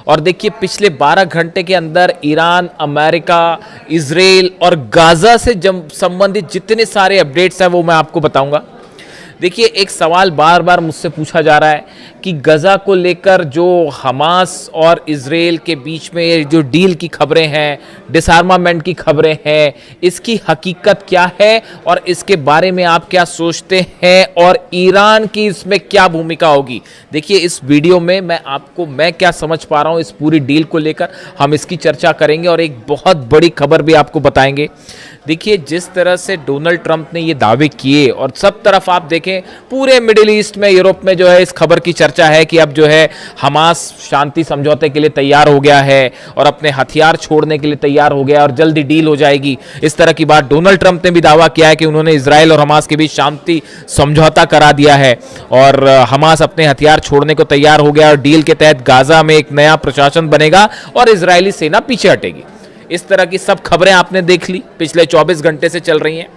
और देखिए पिछले 12 घंटे के अंदर ईरान, अमेरिका, इजराइल और गाजा से संबंधित जितने सारे अपडेट्स हैं वो मैं आपको बताऊंगा। देखिए एक सवाल बार बार मुझसे पूछा जा रहा है कि गजा को लेकर जो हमास और इजराइल के बीच में जो डील की खबरें हैं, डिसआर्मामेंट की खबरें हैं, इसकी हकीकत क्या है और इसके बारे में आप क्या सोचते हैं और ईरान की इसमें क्या भूमिका होगी। देखिए इस वीडियो में मैं क्या समझ पा रहा हूं इस पूरी डील को लेकर, हम इसकी चर्चा करेंगे और एक बहुत बड़ी खबर भी आपको बताएंगे। देखिए जिस तरह से डोनाल्ड ट्रंप ने ये दावे किए और सब तरफ आप देखें पूरे मिडिल ईस्ट में, यूरोप में जो है इस खबर की चर्चा है कि अब जो है हमास शांति समझौते के लिए तैयार हो गया है और अपने हथियार छोड़ने के लिए तैयार हो गया और जल्दी डील हो जाएगी। इस तरह की बात डोनाल्ड ट्रंप ने भी दावा किया है कि उन्होंने इजराइल और हमास के बीच शांति समझौता करा दिया है और हमास अपने हथियार छोड़ने को तैयार हो गया और डील के तहत गाजा में एक नया प्रशासन बनेगा और इजरायली सेना पीछे हटेगी। इस तरह की सब खबरें आपने देख ली, पिछले 24 घंटे से चल रही हैं।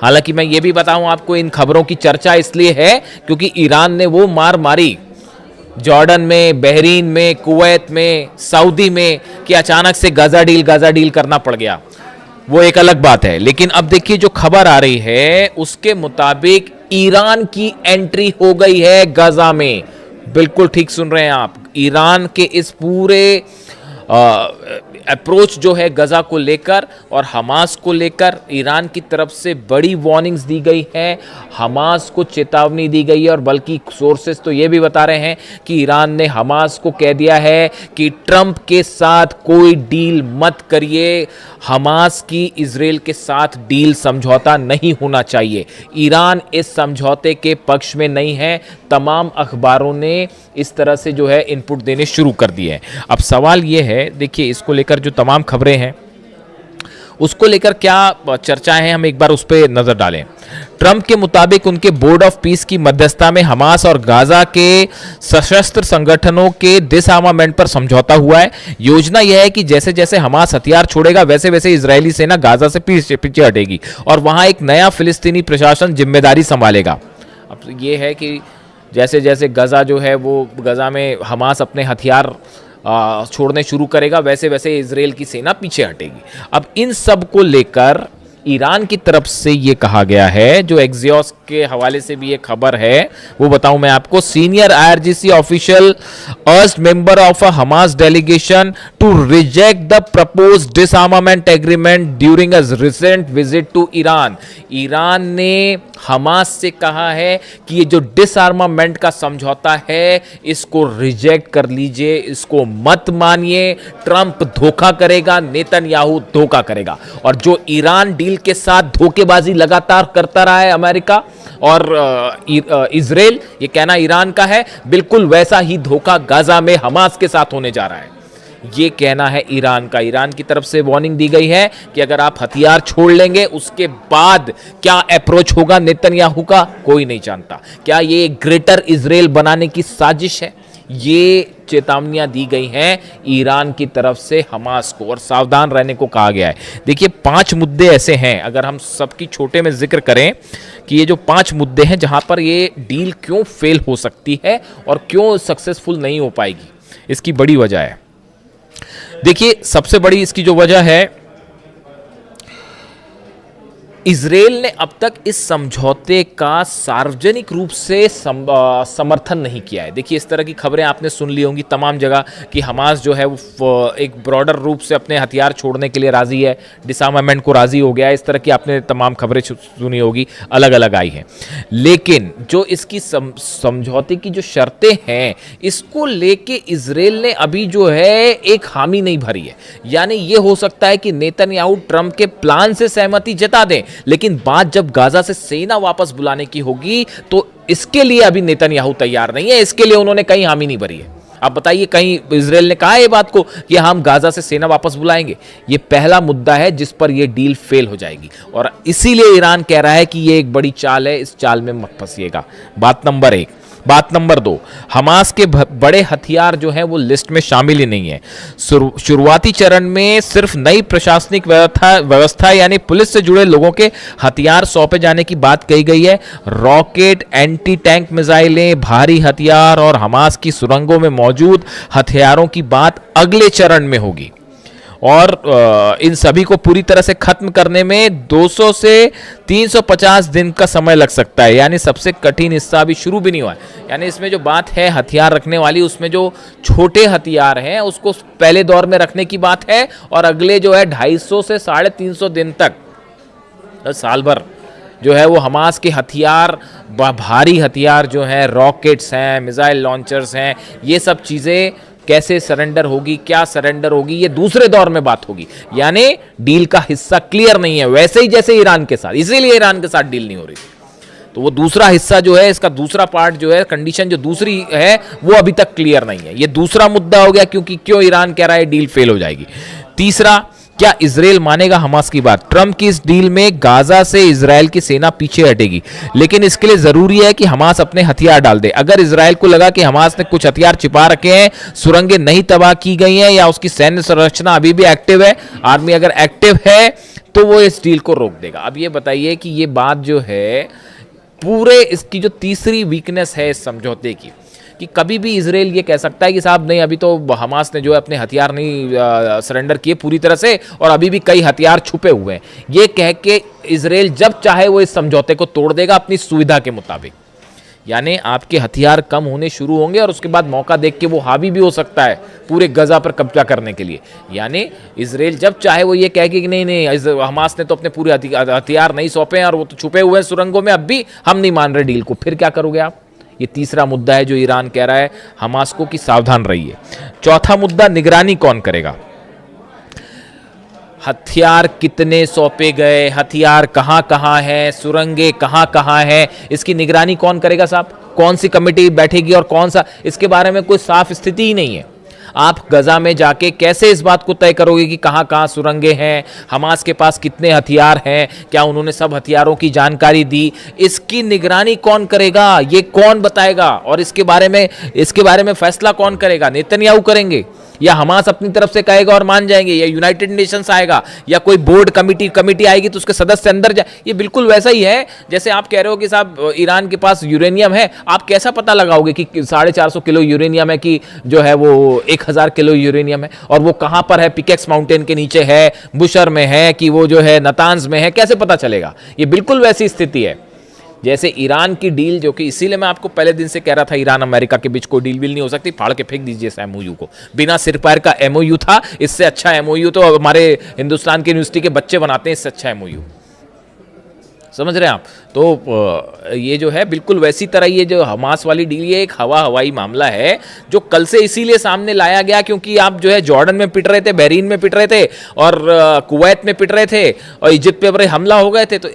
हालांकि मैं ये भी बताऊं आपको, इन खबरों की चर्चा इसलिए है क्योंकि ईरान ने वो मार मारी जॉर्डन में, बहरीन में, कुवैत में, सऊदी में कि अचानक से गाजा डील करना पड़ गया, वो एक अलग बात है। लेकिन अब देखिए जो खबर आ रही है उसके मुताबिक ईरान की एंट्री हो गई है गाजा में। बिल्कुल ठीक सुन रहे हैं आप, ईरान के इस पूरे अप्रोच जो है गजा को लेकर और हमास को लेकर ईरान की तरफ से बड़ी वार्निंग्स दी गई है, हमास को चेतावनी दी गई है और बल्कि सोर्सेस तो ये भी बता रहे हैं कि ईरान ने हमास को कह दिया है कि ट्रंप के साथ कोई डील मत करिए, हमास की इजराइल के साथ डील समझौता नहीं होना चाहिए। ईरान इस समझौते के पक्ष में नहीं है। तमाम अखबारों ने इस तरह से जो है इनपुट देने शुरू कर दिए हैं। अब सवाल ये है, देखिए इसको लेकर जो तमाम खबरें हैं उसको लेकर क्या चर्चाएं हैं, हम एक बार उस पर नजर डालें। ट्रंप के मुताबिक उनके बोर्ड ऑफ पीस की मध्यस्थता में हमास और गाजा के सशस्त्र संगठनों के डिसआर्मामेंट पर समझौता हुआ है। योजना यह है कि जैसे जैसे हमास हथियार छोड़ेगा वैसे वैसे इजरायली सेना गाजा से पीछे हटेगी और वहां एक नया फिलिस्तीनी प्रशासन जिम्मेदारी संभालेगा। अब ये है कि जैसे जैसे गजा जो है वो गजा में हमास अपने हथियार छोड़ने शुरू करेगा वैसे वैसे इजराइल की सेना पीछे हटेगी। अब इन सब को लेकर ईरान की तरफ से ये कहा गया है, जो एक्सियोस के हवाले से भी ये खबर है वो बताऊं मैं आपको। Senior IRGC official urged member of a Hamas delegation to reject the proposed disarmament agreement during a recent visit to Iran. Iran ने हमास से कहा है कि ये जो डिसआर्मामेंट का समझौता है इसको रिजेक्ट कर लीजिए, इसको मत मानिए। ट्रंप धोखा करेगा, नेतन्याहू धोखा करेगा। और जो ईरान डील के साथ धोखेबाजी लगातार करता रहा है अमेरिका और इजराइल, ये कहना ईरान का है, बिल्कुल वैसा ही धोखा गाजा में हमास के साथ होने जा रहा है, ये कहना है ईरान का। ईरान की तरफ से वार्निंग दी गई है कि अगर आप हथियार छोड़ लेंगे उसके बाद क्या अप्रोच होगा नेतन्याहू का, कोई नहीं जानता। क्या ये ग्रेटर इजराइल बनाने की साजिश है? ये चेतावनियां दी गई हैं ईरान की तरफ से हमास को और सावधान रहने को कहा गया है। देखिए 5 मुद्दे ऐसे हैं, अगर हम सबकी छोटे में जिक्र करें कि ये जो 5 मुद्दे हैं जहां पर ये डील क्यों फेल हो सकती है और क्यों सक्सेसफुल नहीं हो पाएगी, इसकी बड़ी वजह है। देखिए सबसे बड़ी इसकी जो वजह है, इजराइल ने अब तक इस समझौते का सार्वजनिक रूप से समर्थन नहीं किया है। देखिए इस तरह की खबरें आपने सुन ली होंगी तमाम जगह कि हमास जो है वो एक ब्रॉडर रूप से अपने हथियार छोड़ने के लिए राजी है, डिसआर्मामेंट को राजी हो गया है। इस तरह की आपने तमाम खबरें सुनी होगी, अलग अलग आई हैं। लेकिन जो इसकी समझौते की जो शर्तें हैं इसको लेके इजराइल ने अभी जो है एक हामी नहीं भरी है। यानी ये हो सकता है कि नेतन्याहू ट्रंप के प्लान से सहमति जता दें, लेकिन बात जब गाजा से सेना वापस बुलाने की होगी तो इसके लिए अभी नेतन्याहू तैयार नहीं है, इसके लिए उन्होंने कहीं हामी नहीं भरी है। आप बताइए, कहीं इजराइल ने कहा है ये बात को कि हम गाजा से सेना वापस बुलाएंगे? ये पहला मुद्दा है जिस पर यह डील फेल हो जाएगी और इसीलिए ईरान कह रहा है कि ये एक बड़ी चाल है, इस चाल में मत फंसिएगा। बात नंबर 1। बात नंबर 2, हमास के बड़े हथियार जो हैं वो लिस्ट में शामिल ही नहीं है। शुरुआती चरण में सिर्फ नई प्रशासनिक व्यवस्था यानी पुलिस से जुड़े लोगों के हथियार सौंपे जाने की बात कही गई है। रॉकेट, एंटी टैंक मिसाइलें, भारी हथियार और हमास की सुरंगों में मौजूद हथियारों की बात अगले चरण में होगी और इन सभी को पूरी तरह से खत्म करने में 200 से 350 दिन का समय लग सकता है। यानी सबसे कठिन हिस्सा अभी शुरू भी नहीं हुआ है। यानी इसमें जो बात है हथियार रखने वाली, उसमें जो छोटे हथियार हैं उसको पहले दौर में रखने की बात है और अगले जो है 250 से 350 दिन तक, साल भर जो है वो हमास के हथियार, भारी हथियार जो हैं, रॉकेट्स हैं, मिसाइल लॉन्चर्स हैं, ये सब चीज़ें कैसे सरेंडर होगी, क्या सरेंडर होगी, ये दूसरे दौर में बात होगी। यानी डील का हिस्सा क्लियर नहीं है, वैसे ही जैसे ईरान के साथ, इसीलिए ईरान के साथ डील नहीं हो रही थी। तो वो दूसरा हिस्सा जो है, इसका दूसरा पार्ट जो है, कंडीशन जो दूसरी है वो अभी तक क्लियर नहीं है। ये दूसरा मुद्दा हो गया क्योंकि क्यों ईरान कह रहा है डील फेल हो जाएगी। तीसरा, क्या इजराइल मानेगा हमास की बात? ट्रंप की इस डील में गाजा से इजराइल की सेना पीछे हटेगी, लेकिन इसके लिए जरूरी है कि हमास अपने हथियार डाल दे। अगर इजराइल को लगा कि हमास ने कुछ हथियार छिपा रखे हैं, सुरंगें नहीं तबाह की गई हैं या उसकी सैन्य संरचना अभी भी एक्टिव है, आर्मी अगर एक्टिव है तो वो इस डील को रोक देगा। अब ये बताइए कि ये बात जो है पूरे इसकी जो तीसरी वीकनेस है इस समझौते की, कि कभी भी इजराइल ये कह सकता है कि साहब नहीं, अभी तो हमास ने जो है अपने हथियार नहीं सरेंडर किए पूरी तरह से और अभी भी कई हथियार छुपे हुए हैं। ये कह के इजराइल जब चाहे वो इस समझौते को तोड़ देगा अपनी सुविधा के मुताबिक। यानी आपके हथियार कम होने शुरू होंगे और उसके बाद मौका देख के वो हावी भी हो सकता है पूरे गजा पर कब्जा करने के लिए। यानी इजराइल जब चाहे वो ये कह के कि नहीं नहीं, हमास ने तो अपने पूरे हथियार नहीं सौंपे हैं और वो तो छुपे हुए हैं सुरंगों में, अब भी हम नहीं मान रहे डील को, फिर क्या करोगे आप? ये तीसरा मुद्दा है जो ईरान कह रहा है हमास को कि सावधान रहिए। चौथा मुद्दा, निगरानी कौन करेगा? हथियार कितने सौंपे गए, हथियार कहां कहां है, सुरंगें कहां कहां है, इसकी निगरानी कौन करेगा साहब? कौन सी कमेटी बैठेगी और कौन सा? इसके बारे में कोई साफ स्थिति ही नहीं है। आप गजा में जाके कैसे इस बात को तय करोगे कि कहां कहां सुरंगें हैं, हमास के पास कितने हथियार हैं, क्या उन्होंने सब हथियारों की जानकारी दी? इसकी निगरानी कौन करेगा? ये कौन बताएगा? और इसके बारे में फैसला कौन करेगा? नेतन्याहू करेंगे या हमास अपनी तरफ से कहेगा और मान जाएंगे, या यूनाइटेड नेशंस आएगा, या कोई बोर्ड कमेटी आएगी तो उसके सदस्य अंदर जाए? ये बिल्कुल वैसा ही है जैसे आप कह रहे हो कि साहब ईरान के पास यूरेनियम है, आप कैसा पता लगाओगे कि 450 किलो यूरेनियम है कि जो है वो 1000 किलो यूरेनियम है, और वो कहां पर है? पिकेक्स माउंटेन के नीचे है, बुशर में है कि वो जो है नतांज में है? कैसे पता चलेगा? ये बिल्कुल वैसी स्थिति है जैसे ईरान की डील, जो कि इसीलिए मैं आपको पहले दिन से कह रहा था ईरान अमेरिका के बीच कोई डील विल नहीं हो सकती, फाड़ के फेंक दीजिए इस एमओयू को। बिना सिर पैर का एमओयू था, इससे अच्छा एमओयू तो हमारे हिंदुस्तान की यूनिवर्सिटी के बच्चे बनाते हैं, इससे अच्छा एमओयू। समझ रहे हैं आप? तो ये जो है बिल्कुल वैसी तरह ये जो हमास वाली डील, ये एक हवाई मामला है जो कल से इसीलिए सामने लाया गया क्योंकि आप जो है जॉर्डन में पिट रहे थे, बहरीन में पिट रहे थे और कुवैत में पिट रहे थे और इजिप्ट पे बड़े हमला हो गए थे। तो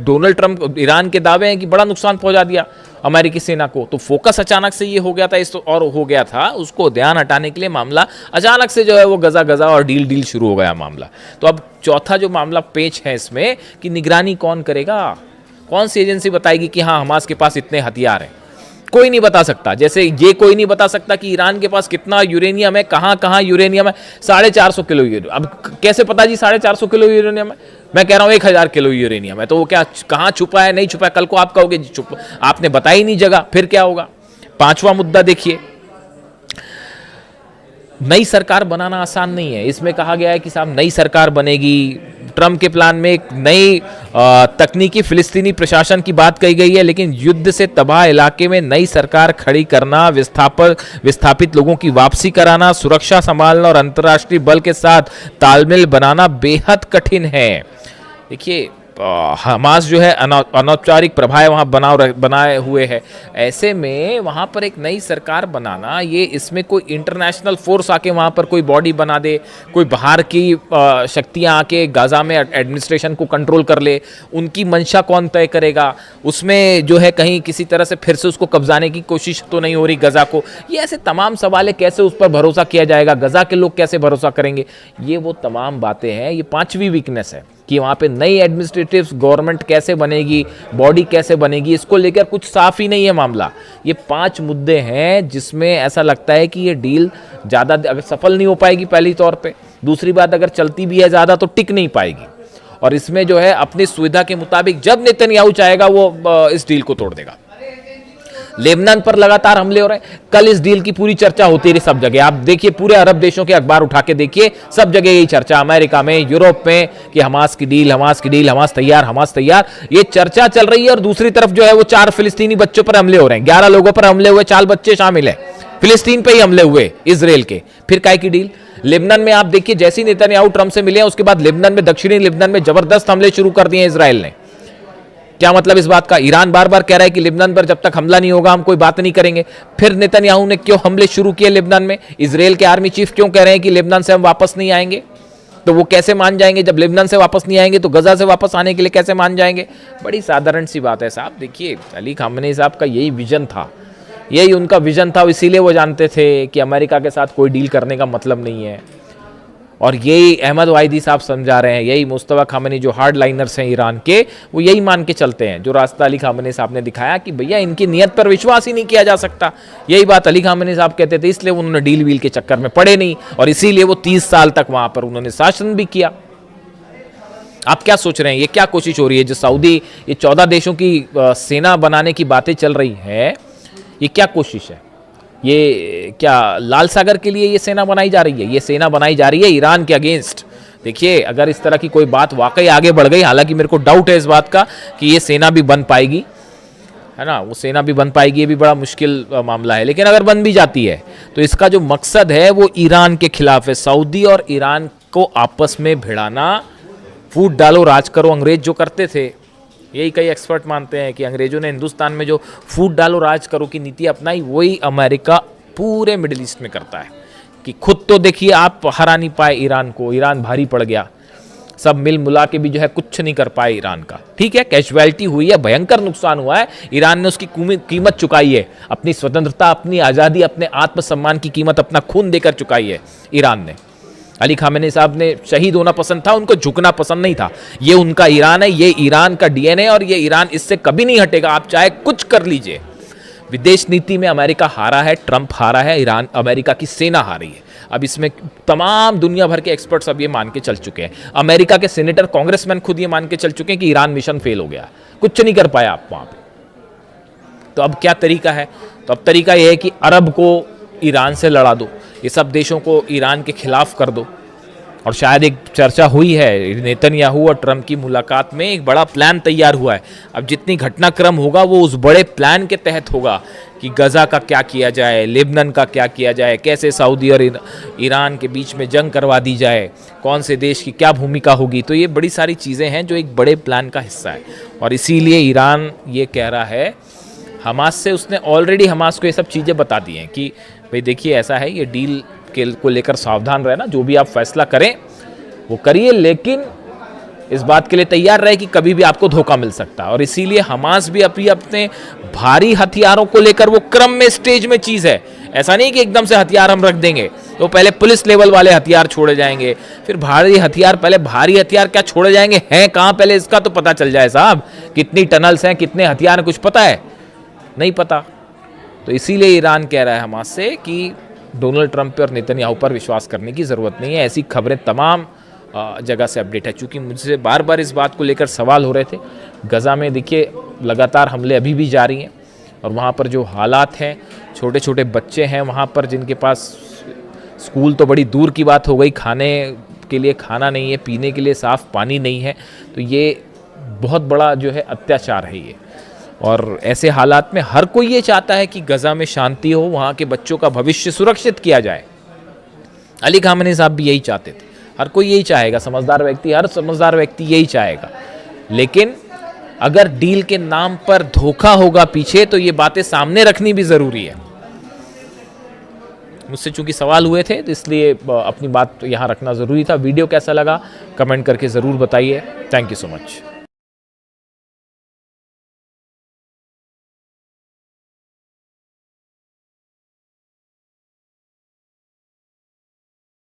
डोनाल्ड ट्रंप, ईरान के दावे हैं कि बड़ा नुकसान पहुंचा दिया अमेरिकी सेना को, तो फोकस अचानक से ये हो गया था इस तो, और हो गया था उसको ध्यान हटाने के लिए मामला अचानक से जो है वो गजा और डील शुरू हो गया मामला। तो अब चौथा जो मामला पेच है इसमें कि निगरानी कौन करेगा? कौन सी एजेंसी बताएगी कि हाँ हमास के पास इतने हथियार हैं? कोई नहीं बता सकता। जैसे ये कोई नहीं बता सकता कि ईरान के पास कितना यूरेनियम है, कहां कहां यूरेनियम है। 450 किलो यूरेनियम, अब कैसे पता जी 450 किलो यूरेनियम है? मैं कह रहा हूं 1000 किलो यूरेनियम है, तो वो क्या कहां छुपा है, नहीं छुपा है? कल को आप कहोगे छुप, आपने बताई नहीं जगह, फिर क्या होगा? पांचवा मुद्दा देखिए, नई सरकार बनाना आसान नहीं है। इसमें कहा गया है कि साहब नई सरकार बनेगी, ट्रंप के प्लान में एक नई तकनीकी फिलिस्तीनी प्रशासन की बात कही गई है, लेकिन युद्ध से तबाह इलाके में नई सरकार खड़ी करना, विस्थापित लोगों की वापसी कराना, सुरक्षा संभालना और अंतर्राष्ट्रीय बल के साथ तालमेल बनाना बेहद कठिन है। देखिए हमास जो है अनौपचारिक प्रभाव वहाँ बनाए हुए है, ऐसे में वहाँ पर एक नई सरकार बनाना, ये इसमें कोई इंटरनेशनल फोर्स आके वहाँ पर कोई बॉडी बना दे, कोई बाहर की शक्तियाँ आके गाजा में एडमिनिस्ट्रेशन को कंट्रोल कर ले, उनकी मंशा कौन तय करेगा? उसमें जो है कहीं किसी तरह से फिर से उसको कब्जाने की कोशिश तो नहीं हो रही गजा को? ये ऐसे तमाम सवाल है, कैसे उस पर भरोसा किया जाएगा? गजा के लोग कैसे भरोसा करेंगे? ये वो तमाम बातें हैं, ये पांचवी वीकनेस है। कि वहाँ पे नई एडमिनिस्ट्रेटिव गवर्नमेंट कैसे बनेगी, बॉडी कैसे बनेगी, इसको लेकर कुछ साफ ही नहीं है मामला। ये 5 मुद्दे हैं जिसमें ऐसा लगता है कि ये डील ज़्यादा अगर सफल नहीं हो पाएगी पहली तौर पे, दूसरी बात अगर चलती भी है ज़्यादा तो टिक नहीं पाएगी, और इसमें जो है अपनी सुविधा के मुताबिक जब नेतन्याहू चाहेगा वो इस डील को तोड़ देगा। लेबनान पर लगातार हमले हो रहे हैं, कल इस डील की पूरी चर्चा होती रही सब जगह। आप देखिए पूरे अरब देशों के अखबार उठा के देखिए, सब जगह यही चर्चा, अमेरिका में, यूरोप में, कि हमास की डील, हमास की डील, हमास तैयार, हमास तैयार, ये चर्चा चल रही है। और दूसरी तरफ जो है वो 4 फिलिस्तीनी बच्चों पर हमले हो रहे हैं, 11 लोगों पर हमले हुए, 4 बच्चे शामिल हैं, फिलिस्तीन पे ही हमले हुए इजराइल के। फिर काय की डील? लेबनान में आप देखिए जैसे ही नेतन्याहू ट्रंप से मिले हैं उसके बाद लेबनान में, दक्षिणी लेबनान में जबरदस्त हमले शुरू कर दिए इजराइल ने। क्या मतलब इस बात का? ईरान बार बार कह रहा है कि लेबनान पर जब तक हमला नहीं होगा हम कोई बात नहीं करेंगे। फिर नेतन्याहू ने क्यों हमले शुरू किए लेबनान में? इजराइल के आर्मी चीफ क्यों कह रहे हैं कि लेबनान से हम वापस नहीं आएंगे? तो वो कैसे मान जाएंगे? जब लेबनान से वापस नहीं आएंगे तो गजा से वापस आने के लिए कैसे मान जाएंगे? बड़ी साधारण सी बात है साहब। देखिए अली खामेनी साहब का यही विजन था, यही उनका विजन था, इसीलिए वो जानते थे कि अमेरिका के साथ कोई डील करने का मतलब नहीं है। और यही अहमद वाहिदी साहब समझा रहे हैं, यही मुस्तफा खामेनी जो हार्ड लाइनर्स हैं ईरान के, वो यही मान के चलते हैं, जो रास्ता अली खामेनी साहब ने दिखाया कि भैया इनकी नीयत पर विश्वास ही नहीं किया जा सकता। यही बात अली खामेनी साहब कहते थे, इसलिए उन्होंने डील वील के चक्कर में पड़े नहीं, और इसीलिए वो 30 साल तक वहां पर उन्होंने शासन भी किया। आप क्या सोच रहे हैं, ये क्या कोशिश हो रही है? जो सऊदी, ये 14 देशों की सेना बनाने की बातें चल रही है, ये क्या कोशिश है? ये क्या लाल सागर के लिए ये सेना बनाई जा रही है? ये सेना बनाई जा रही है ईरान के अगेंस्ट। देखिए अगर इस तरह की कोई बात वाकई आगे बढ़ गई, हालांकि मेरे को डाउट है इस बात का कि ये सेना भी बन पाएगी, है ना, वो सेना भी बन पाएगी, ये भी बड़ा मुश्किल मामला है। लेकिन अगर बन भी जाती है तो इसका जो मकसद है वो ईरान के खिलाफ है। सऊदी और ईरान को आपस में भिड़ाना, फूट डालो राज करो अंग्रेज जो करते थे, यही कई एक्सपर्ट मानते हैं कि अंग्रेजों ने हिंदुस्तान में जो फूट डालो राज करो की नीति अपनाई, वही अमेरिका पूरे मिडिल ईस्ट में करता है। कि खुद तो देखिए आप हरा नहीं पाए ईरान को, ईरान भारी पड़ गया, सब मिल मुला के भी जो है कुछ नहीं कर पाए ईरान का। ठीक है, कैजुअलिटी हुई है, भयंकर नुकसान हुआ है, ईरान ने उसकी कीमत चुकाई है, अपनी स्वतंत्रता, अपनी आज़ादी, अपने आत्मसम्मान की कीमत अपना खून देकर चुकाई है ईरान ने। अली खामेनी साहब ने शहीद होना पसंद था, उनको झुकना पसंद नहीं था। ये उनका ईरान है, ये ईरान का डीएनए, और ये ईरान इससे कभी नहीं हटेगा, आप चाहे कुछ कर लीजिए। विदेश नीति में अमेरिका हारा है, ट्रंप हारा है, ईरान, अमेरिका की सेना हारी है। अब इसमें तमाम दुनिया भर के एक्सपर्ट्स अब ये मान के चल चुके हैं, अमेरिका के सीनेटर, कांग्रेसमैन खुद ये मान के चल चुके हैं कि ईरान मिशन फेल हो गया, कुछ नहीं कर पाया आप वहां पे। तो अब क्या तरीका है? तो अब तरीका यह है कि अरब को ईरान से लड़ा दो, ये सब देशों को ईरान के खिलाफ कर दो। और शायद एक चर्चा हुई है नेतन्याहू और ट्रंप की मुलाकात में, एक बड़ा प्लान तैयार हुआ है। अब जितनी घटनाक्रम होगा वो उस बड़े प्लान के तहत होगा कि गजा का क्या किया जाए, लेबनान का क्या किया जाए, कैसे सऊदी और ईरान के बीच में जंग करवा दी जाए, कौन से देश की क्या भूमिका होगी। तो ये बड़ी सारी चीज़ें हैं जो एक बड़े प्लान का हिस्सा है। और इसीलिए ईरान ये कह रहा है हमास से, उसने ऑलरेडी हमास को ये सब चीज़ें बता दी हैं कि भाई देखिए ऐसा है, ये डील के को लेकर सावधान रहना, जो भी आप फैसला करें वो करिए, लेकिन इस बात के लिए तैयार रहे कि कभी भी आपको धोखा मिल सकता है। और इसीलिए हमास भी अपने भारी हथियारों को लेकर, वो क्रम में, स्टेज में चीज़ है, ऐसा नहीं कि एकदम से हथियार हम रख देंगे तो पहले पुलिस लेवल वाले हथियार छोड़े जाएंगे, फिर भारी हथियार, पहले भारी हथियार क्या छोड़े जाएंगे, हैं कहाँ, पहले इसका तो पता चल जाए साहब, कितनी टनल्स हैं, कितने हथियार हैं, कुछ पता है? नहीं पता। तो इसीलिए ईरान कह रहा है हमास से कि डोनाल्ड ट्रंप पर और नेतन्याहू पर विश्वास करने की ज़रूरत नहीं है। ऐसी खबरें तमाम जगह से अपडेट है। चूँकि मुझसे बार बार इस बात को लेकर सवाल हो रहे थे, गज़ा में देखिए लगातार हमले अभी भी जारी हैं, और वहाँ पर जो हालात हैं, छोटे छोटे बच्चे हैं वहाँ पर जिनके पास, स्कूल तो बड़ी दूर की बात हो गई, खाने के लिए खाना नहीं है, पीने के लिए साफ़ पानी नहीं है। तो ये बहुत बड़ा जो है अत्याचार है ये। और ऐसे हालात में हर कोई ये चाहता है कि गज़ा में शांति हो, वहाँ के बच्चों का भविष्य सुरक्षित किया जाए। अली खामेनी साहब भी यही चाहते थे, हर कोई यही चाहेगा, समझदार व्यक्ति, हर समझदार व्यक्ति यही चाहेगा। लेकिन अगर डील के नाम पर धोखा होगा पीछे, तो ये बातें सामने रखनी भी ज़रूरी है। मुझसे चूंकि सवाल हुए थे तो इसलिए अपनी बात यहाँ रखना ज़रूरी था। वीडियो कैसा लगा कमेंट करके ज़रूर बताइए। Thank you so much.